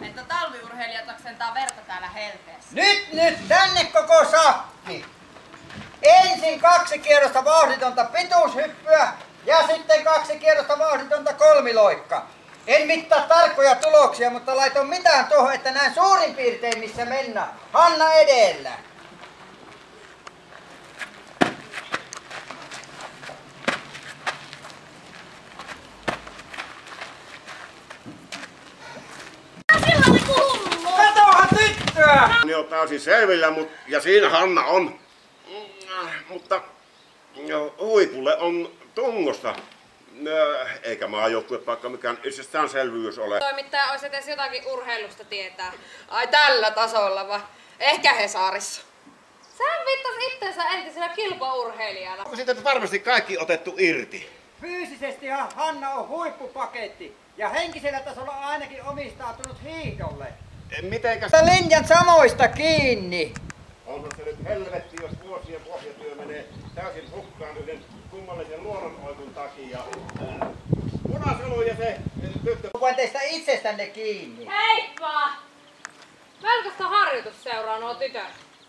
että talviurheilijat oksentaa verta täällä helteessä. Nyt, tänne koko sakki! Ensin 2 kierrosta vauhditonta pituushyppyä ja sitten 2 kierrosta vauhditonta kolmiloikka. En mittaa tarkkoja tuloksia, mutta laitoin mitään tuohon, että näin suurin piirtein missä mennään. Hanna edellä! Katoahan tyttöä! Ne on täysin selvillä, ja siinä Hanna on. Mutta huipulle on tungosta. Eikä maajoukkuepaikka mikään itsestäänselvyys ole. Toimittaja olisi edes jotakin urheilusta tietää. Ai tällä tasolla vai? Ehkä Hesarissa. Sehän viittasi itsensä entisellä kilpaurheilijana. Onko siitä varmasti kaikki otettu irti? Fyysisesti Hanna on huippupaketti ja henkisellä tasolla ainakin omistautunut hiihdolle. Mitenkäs? Linjan samoista kiinni. Onhan se nyt helvetti, jos vuosien pohjatyö menee täysin hukkaan yhden kummallisen luonnonoikun takia. Munasolu ja se tyttö. Voin teistä itsestänne kiinni. Heippa! Välkästä harjoitusseuraa nuo tytöt.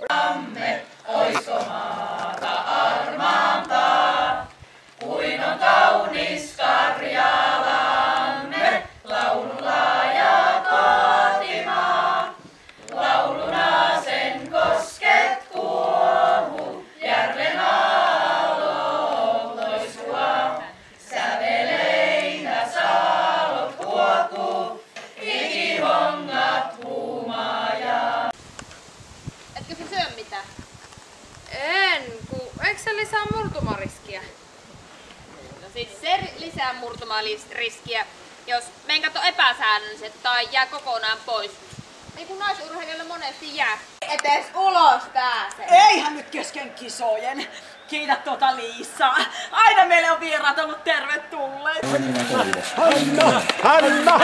Amme, oisko maata armaampaa, kuin on kaunis Karjalamme, laulun laaja kotimaa. Lauluna sen kosket kuohu, järven aallot loiskua. Säveleinä saallot huokuu, ikihongat huumaajaa. Etkö sä syö mitään? En, eikö se lisää murtumariskiä? No siis se lisää murtumariskiä, jos menkat on epäsäännölliset tai jää kokonaan pois. Niin kuin naisurheilijoilla monesti jää. Etes ulos pääsee. Eihän nyt kesken kisojen. Kiitä tuota Liisaa. Aina meille on vieraat ollut tervetulleet. Hanna!